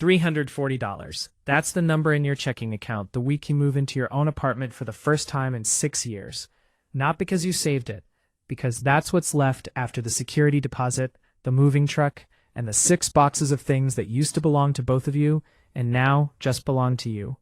$340. That's the number in your checking account the week you move into your own apartment for the first time in 6 years. Not because you saved it, because that's what's left after the security deposit, the moving truck, and the 6 boxes of things that used to belong to both of you and now just belong to you.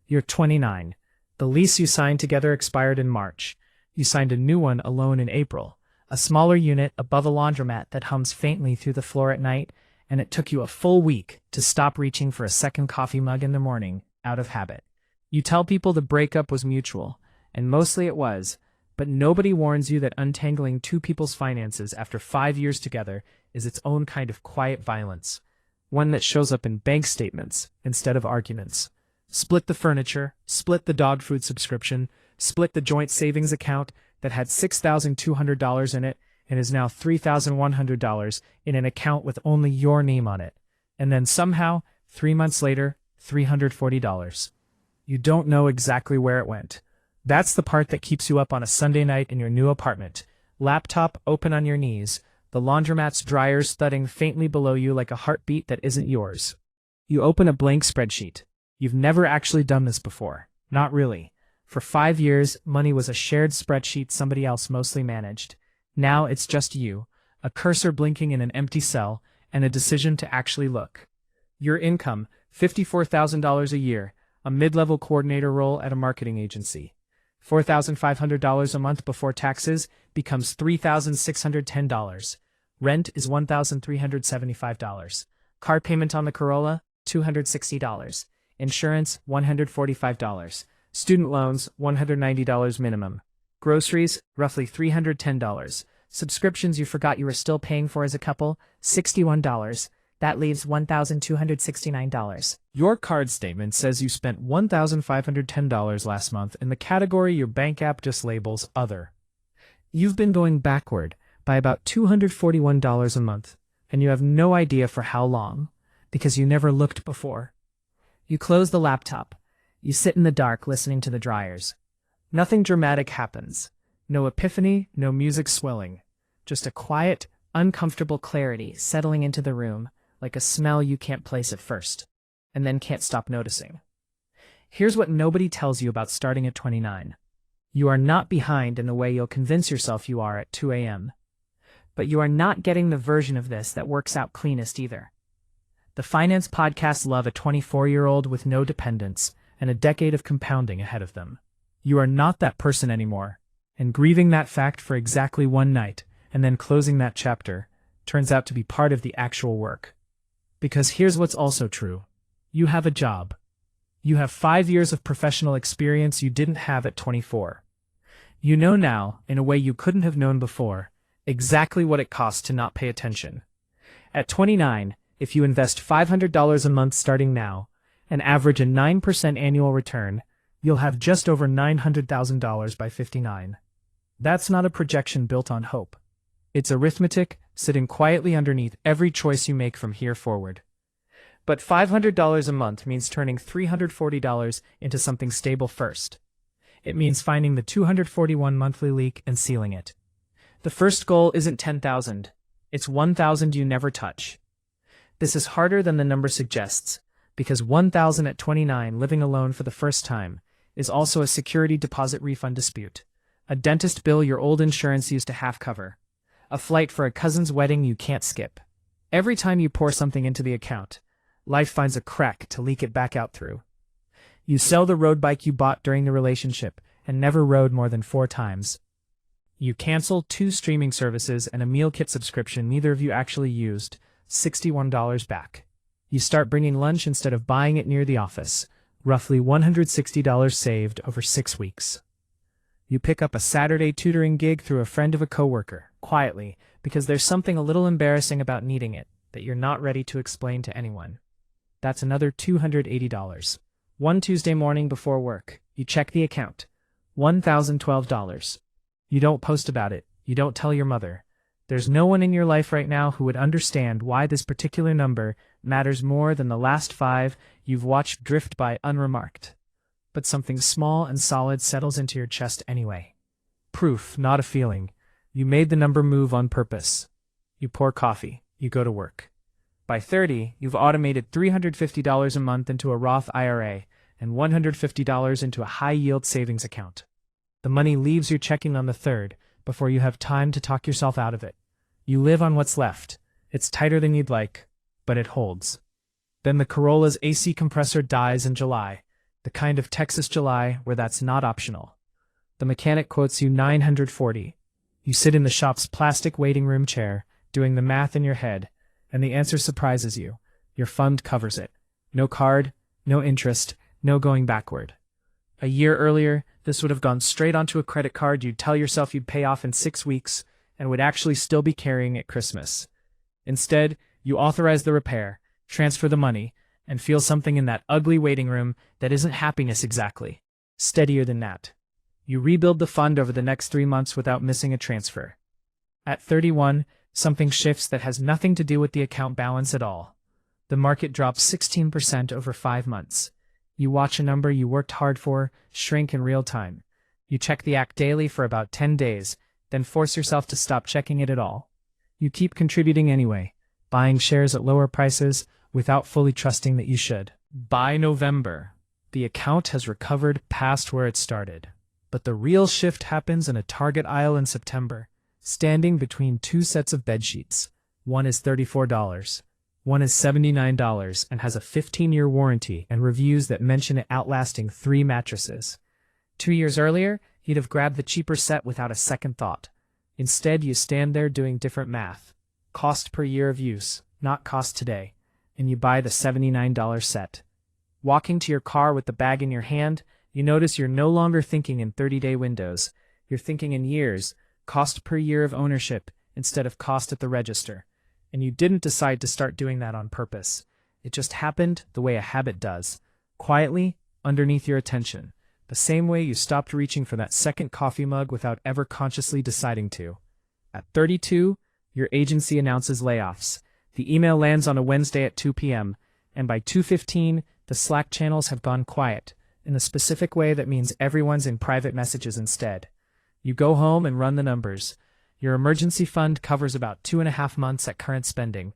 You're 29. The lease you signed together expired in March. You signed a new one alone in April, a smaller unit above a laundromat that hums faintly through the floor at night, and it took you a full week to stop reaching for a second coffee mug in the morning, out of habit. You tell people the breakup was mutual, and mostly it was, but nobody warns you that untangling two people's finances after 5 years together is its own kind of quiet violence, one that shows up in bank statements instead of arguments. Split the furniture, split the dog food subscription, split the joint savings account that had $6,200 in it and is now $3,100 in an account with only your name on it. And then somehow, 3 months later, $340. You don't know exactly where it went. That's the part that keeps you up on a Sunday night in your new apartment, laptop open on your knees, the laundromat's dryers thudding faintly below you like a heartbeat that isn't yours. You open a blank spreadsheet. You've never actually done this before. Not really. For 5 years, money was a shared spreadsheet somebody else mostly managed. Now it's just you, a cursor blinking in an empty cell, and a decision to actually look. Your income, $54,000 a year, a mid-level coordinator role at a marketing agency. $4,500 a month before taxes becomes $3,610. Rent is $1,375. Car payment on the Corolla, $260. Insurance, $145. Student loans, $190 minimum. Groceries, roughly $310. Subscriptions you forgot you were still paying for as a couple, $61. That leaves $1,269. Your card statement says you spent $1,510 last month in the category your bank app just labels Other. You've been going backward by about $241 a month, and you have no idea for how long, because you never looked before. You close the laptop. You sit in the dark listening to the dryers. Nothing dramatic happens. No epiphany, no music swelling. Just a quiet, uncomfortable clarity settling into the room, like a smell you can't place at first, and then can't stop noticing. Here's what nobody tells you about starting at 29. You are not behind in the way you'll convince yourself you are at 2 a.m. But you are not getting the version of this that works out cleanest either. The finance podcasts love a 24-year-old with no dependents and a decade of compounding ahead of them. You are not that person anymore, and grieving that fact for exactly one night and then closing that chapter turns out to be part of the actual work. Because here's what's also true. You have a job. You have 5 years of professional experience you didn't have at 24. You know now, in a way you couldn't have known before, exactly what it costs to not pay attention. At 29, if you invest $500 a month starting now, and average a 9% annual return, you'll have just over $900,000 by 59. That's not a projection built on hope. It's arithmetic sitting quietly underneath every choice you make from here forward. But $500 a month means turning $340 into something stable first. It means finding the 241 monthly leak and sealing it. The first goal isn't 10,000. It's 1,000 you never touch. This is harder than the number suggests, because 1,000 at 29 living alone for the first time is also a security deposit refund dispute, a dentist bill your old insurance used to half cover, a flight for a cousin's wedding you can't skip. Every time you pour something into the account, life finds a crack to leak it back out through. You sell the road bike you bought during the relationship and never rode more than 4 times. You cancel 2 streaming services and a meal kit subscription neither of you actually used, $61 back. You start bringing lunch instead of buying it near the office, roughly $160 saved over 6 weeks. You pick up a Saturday tutoring gig through a friend of a coworker, quietly, because there's something a little embarrassing about needing it that you're not ready to explain to anyone. That's another $280. One Tuesday morning before work, you check the account. $1,012. You don't post about it. You don't tell your mother. There's no one in your life right now who would understand why this particular number matters more than the last 5 you've watched drift by unremarked. But something small and solid settles into your chest anyway. Proof, not a feeling. You made the number move on purpose. You pour coffee. You go to work. By 30, you've automated $350 a month into a Roth IRA and $150 into a high-yield savings account. The money leaves your checking on the 3rd before you have time to talk yourself out of it. You live on what's left. It's tighter than you'd like, but it holds. Then the Corolla's AC compressor dies in July, the kind of Texas July where that's not optional. The mechanic quotes you $940. You sit in the shop's plastic waiting room chair, doing the math in your head, and the answer surprises you. Your fund covers it. No card, no interest, no going backward. A year earlier, this would have gone straight onto a credit card you'd tell yourself you'd pay off in 6 weeks and would actually still be carrying at Christmas. Instead, you authorize the repair, transfer the money, and feel something in that ugly waiting room that isn't happiness exactly. Steadier than that. You rebuild the fund over the next 3 months without missing a transfer. At 31, something shifts that has nothing to do with the account balance at all. The market drops 16% over 5 months. You watch a number you worked hard for shrink in real time. You check the act daily for about 10 days, then force yourself to stop checking it at all. You keep contributing anyway, buying shares at lower prices without fully trusting that you should. By November, the account has recovered past where it started. But the real shift happens in a Target aisle in September, standing between 2 sets of bedsheets. One is $34. One is $79 and has a 15-year warranty and reviews that mention it outlasting 3 mattresses. 2 years earlier, you'd have grabbed the cheaper set without a second thought. Instead, you stand there doing different math. Cost per year of use, not cost today. And you buy the $79 set. Walking to your car with the bag in your hand, you notice you're no longer thinking in 30-day windows. You're thinking in years, cost per year of ownership instead of cost at the register. And you didn't decide to start doing that on purpose. It just happened the way a habit does, quietly, underneath your attention, the same way you stopped reaching for that second coffee mug without ever consciously deciding to. At 32, your agency announces layoffs. The email lands on a Wednesday at 2 p.m., and by 2:15, the Slack channels have gone quiet, in a specific way that means everyone's in private messages instead. You go home and run the numbers. Your emergency fund covers about 2.5 months at current spending.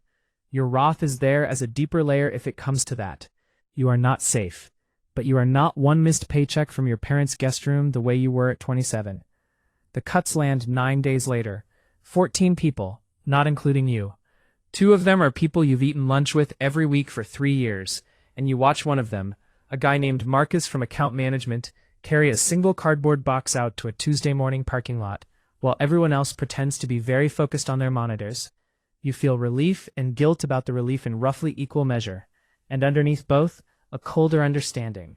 Your Roth is there as a deeper layer if it comes to that. You are not safe, but you are not one missed paycheck from your parents' guest room the way you were at 27. The cuts land 9 days later. 14 people, not including you. 2 of them are people you've eaten lunch with every week for 3 years, and you watch one of them, a guy named Marcus from account management, carry a single cardboard box out to a Tuesday morning parking lot, while everyone else pretends to be very focused on their monitors. You feel relief and guilt about the relief in roughly equal measure, and underneath both, a colder understanding.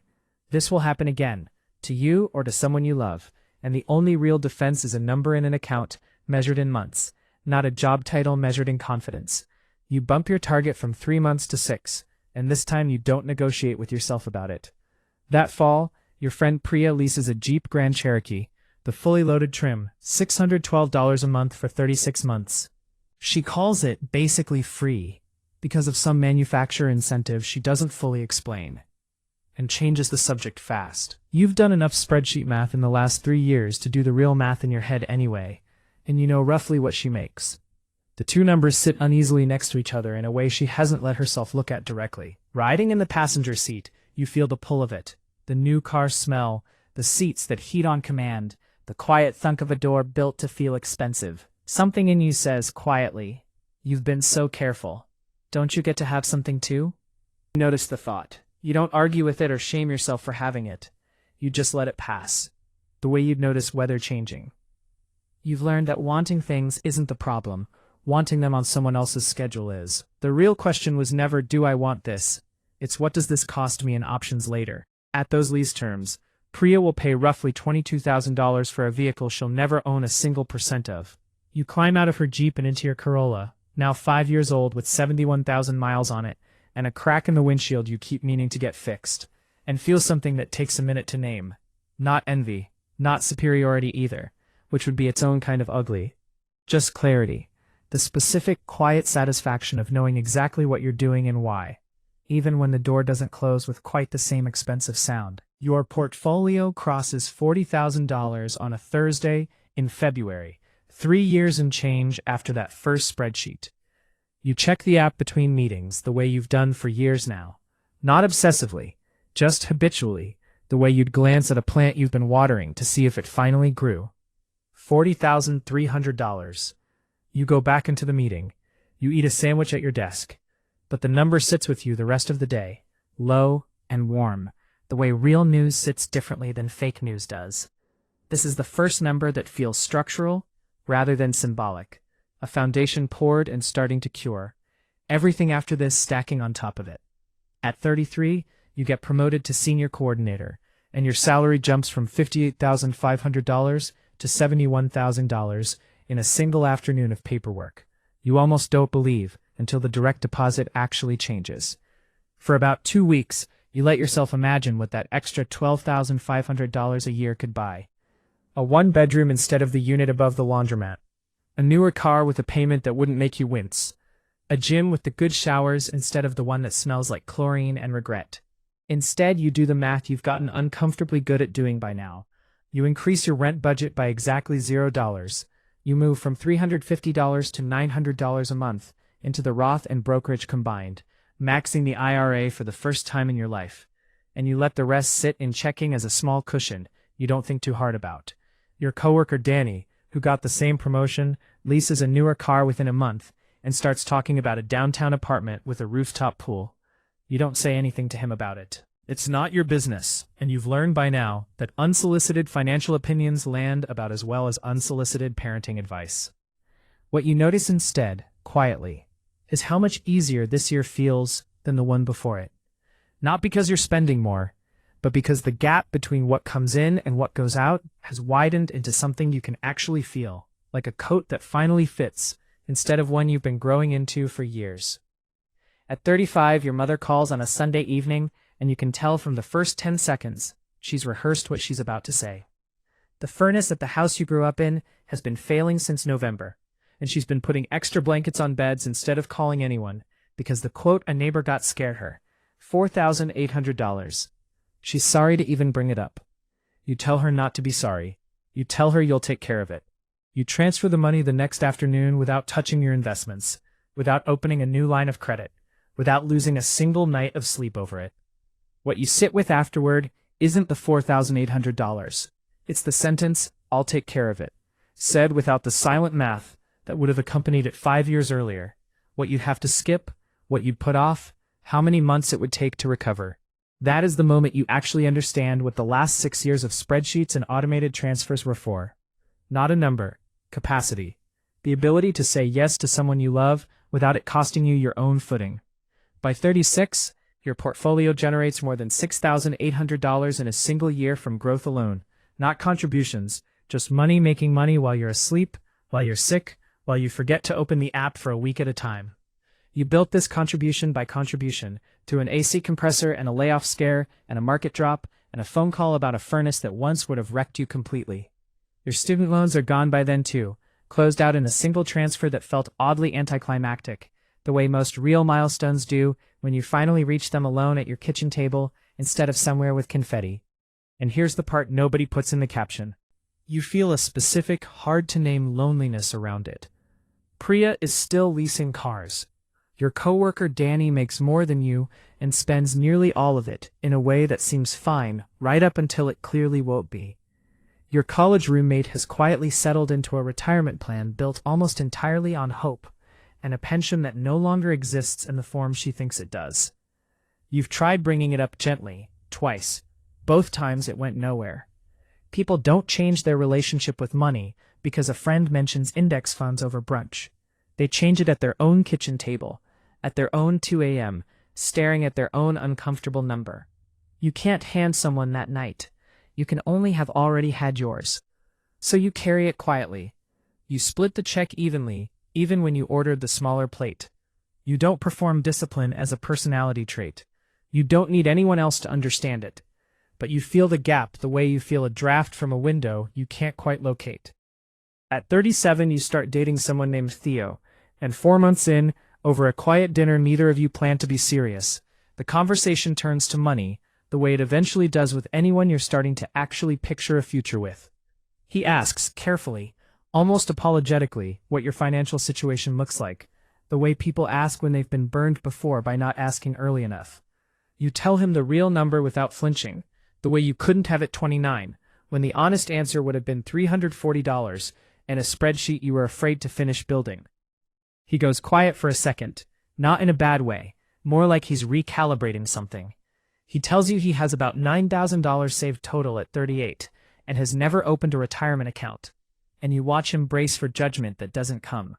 This will happen again, to you or to someone you love, and the only real defense is a number in an account measured in months, not a job title measured in confidence. You bump your target from 3 months to 6, and this time you don't negotiate with yourself about it. That fall, your friend Priya leases a Jeep Grand Cherokee, the fully loaded trim, $612 a month for 36 months. She calls it basically free, because of some manufacturer incentive she doesn't fully explain, and changes the subject fast. You've done enough spreadsheet math in the last 3 years to do the real math in your head anyway, and you know roughly what she makes. The 2 numbers sit uneasily next to each other in a way she hasn't let herself look at directly. Riding in the passenger seat, you feel the pull of it, the new car smell, the seats that heat on command, the quiet thunk of a door built to feel expensive. Something in you says quietly, "You've been so careful. Don't you get to have something too?" You notice the thought. You don't argue with it or shame yourself for having it. You just let it pass, the way you'd notice weather changing. You've learned that wanting things isn't the problem. Wanting them on someone else's schedule is. The real question was never, do I want this? It's what does this cost me in options later? At those lease terms, Priya will pay roughly $22,000 for a vehicle she'll never own a single percent of. You climb out of her Jeep and into your Corolla, now 5 years old with 71,000 miles on it, and a crack in the windshield you keep meaning to get fixed, and feel something that takes a minute to name. Not envy, not superiority either, which would be its own kind of ugly. Just clarity. The specific, quiet satisfaction of knowing exactly what you're doing and why, even when the door doesn't close with quite the same expensive sound. Your portfolio crosses $40,000 on a Thursday in February, 3 years and change after that first spreadsheet. You check the app between meetings the way you've done for years now. Not obsessively, just habitually, the way you'd glance at a plant you've been watering to see if it finally grew. $40,300. You go back into the meeting. You eat a sandwich at your desk. But the number sits with you the rest of the day, low and warm, the way real news sits differently than fake news does. This is the first number that feels structural rather than symbolic, a foundation poured and starting to cure, everything after this stacking on top of it. At 33, you get promoted to senior coordinator, and your salary jumps from $58,500 to $71,000 in a single afternoon of paperwork. You almost don't believe until the direct deposit actually changes. For about 2 weeks, you let yourself imagine what that extra $12,500 a year could buy. A one-bedroom instead of the unit above the laundromat. A newer car with a payment that wouldn't make you wince. A gym with the good showers instead of the one that smells like chlorine and regret. Instead, you do the math you've gotten uncomfortably good at doing by now. You increase your rent budget by exactly $0. You move from $350 to $900 a month into the Roth and brokerage combined, maxing the IRA for the first time in your life. And you let the rest sit in checking as a small cushion you don't think too hard about. Your coworker Danny, who got the same promotion, leases a newer car within a month and starts talking about a downtown apartment with a rooftop pool. You don't say anything to him about it. It's not your business, and you've learned by now that unsolicited financial opinions land about as well as unsolicited parenting advice. What you notice instead, quietly, is how much easier this year feels than the one before it. Not because you're spending more, but because the gap between what comes in and what goes out has widened into something you can actually feel, like a coat that finally fits, instead of one you've been growing into for years. At 35, your mother calls on a Sunday evening, and you can tell from the first 10 seconds she's rehearsed what she's about to say. The furnace at the house you grew up in has been failing since November, and she's been putting extra blankets on beds instead of calling anyone, because the quote a neighbor got scared her. $4,800. She's sorry to even bring it up. You tell her not to be sorry. You tell her you'll take care of it. You transfer the money the next afternoon without touching your investments, without opening a new line of credit, without losing a single night of sleep over it. What you sit with afterward isn't the $4,800. It's the sentence, "I'll take care of it," said without the silent math that would have accompanied it 5 years earlier, what you'd have to skip, what you'd put off, how many months it would take to recover. That is the moment you actually understand what the last 6 years of spreadsheets and automated transfers were for. Not a number, capacity. The ability to say yes to someone you love without it costing you your own footing. By 36, your portfolio generates more than $6,800 in a single year from growth alone, not contributions, just money making money while you're asleep, while you're sick, while you forget to open the app for a week at a time. You built this contribution by contribution, through an AC compressor and a layoff scare and a market drop and a phone call about a furnace that once would have wrecked you completely. Your student loans are gone by then too, closed out in a single transfer that felt oddly anticlimactic, the way most real milestones do when you finally reach them alone at your kitchen table instead of somewhere with confetti. And here's the part nobody puts in the caption. You feel a specific, hard-to-name loneliness around it. Priya is still leasing cars. Your coworker Danny makes more than you and spends nearly all of it in a way that seems fine right up until it clearly won't be. Your college roommate has quietly settled into a retirement plan built almost entirely on hope, and a pension that no longer exists in the form she thinks it does. You've tried bringing it up gently, twice. Both times it went nowhere. People don't change their relationship with money because a friend mentions index funds over brunch. They change it at their own kitchen table, at their own 2 a.m., staring at their own uncomfortable number. You can't hand someone that night. You can only have already had yours. So you carry it quietly. You split the check evenly, even when you ordered the smaller plate. You don't perform discipline as a personality trait. You don't need anyone else to understand it. But you feel the gap the way you feel a draft from a window you can't quite locate. At 37, you start dating someone named Theo, and 4 months in, over a quiet dinner neither of you plan to be serious, the conversation turns to money, the way it eventually does with anyone you're starting to actually picture a future with. He asks, carefully, almost apologetically, what your financial situation looks like, the way people ask when they've been burned before by not asking early enough. You tell him the real number without flinching, the way you couldn't have it 29, when the honest answer would have been $340 and a spreadsheet you were afraid to finish building. He goes quiet for a second, not in a bad way, more like he's recalibrating something. He tells you he has about $9,000 saved total at 38 and has never opened a retirement account. And you watch him brace for judgment that doesn't come.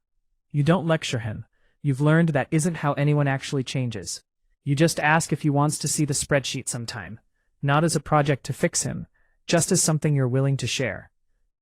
You don't lecture him. You've learned that isn't how anyone actually changes. You just ask if he wants to see the spreadsheet sometime, not as a project to fix him, just as something you're willing to share.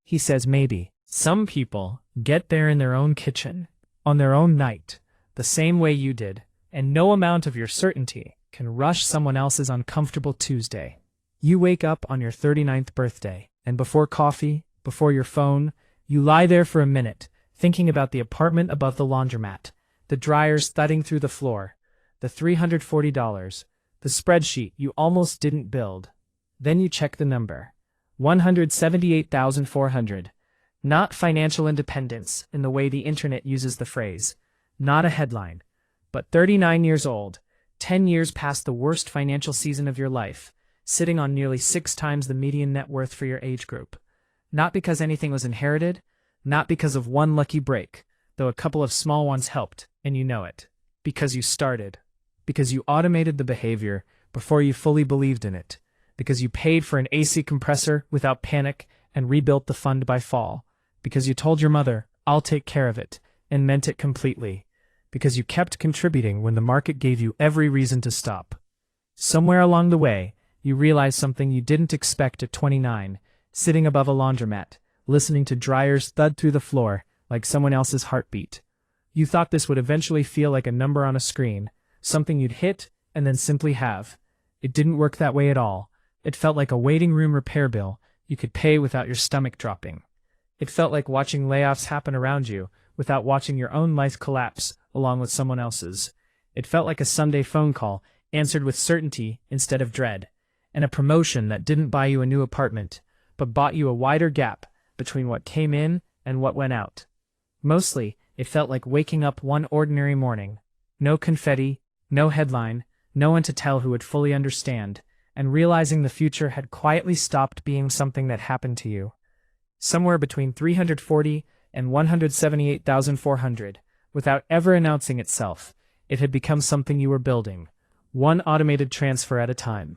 He says maybe. Some people get there in their own kitchen, on their own night, the same way you did, and no amount of your certainty can rush someone else's uncomfortable Tuesday. You wake up on your 39th birthday, and before coffee, before your phone, you lie there for a minute, thinking about the apartment above the laundromat, the dryers thudding through the floor, the $340, the spreadsheet you almost didn't build. Then you check the number. $178,400. Not financial independence in the way the internet uses the phrase. Not a headline. But 39 years old, 10 years past the worst financial season of your life, sitting on nearly 6 times the median net worth for your age group. Not because anything was inherited, not because of one lucky break, though a couple of small ones helped, and you know it. Because you started. Because you automated the behavior before you fully believed in it. Because you paid for an AC compressor without panic and rebuilt the fund by fall. Because you told your mother, "I'll take care of it," and meant it completely. Because you kept contributing when the market gave you every reason to stop. Somewhere along the way, you realized something you didn't expect at 29, sitting above a laundromat, listening to dryers thud through the floor like someone else's heartbeat. You thought this would eventually feel like a number on a screen, something you'd hit and then simply have. It didn't work that way at all. It felt like a waiting room repair bill you could pay without your stomach dropping. It felt like watching layoffs happen around you without watching your own life collapse along with someone else's. It felt like a Sunday phone call answered with certainty instead of dread, and a promotion that didn't buy you a new apartment, but bought you a wider gap between what came in and what went out. Mostly, it felt like waking up one ordinary morning. No confetti, no headline, no one to tell who would fully understand, and realizing the future had quietly stopped being something that happened to you. Somewhere between $340 and $178,400, without ever announcing itself, it had become something you were building, one automated transfer at a time.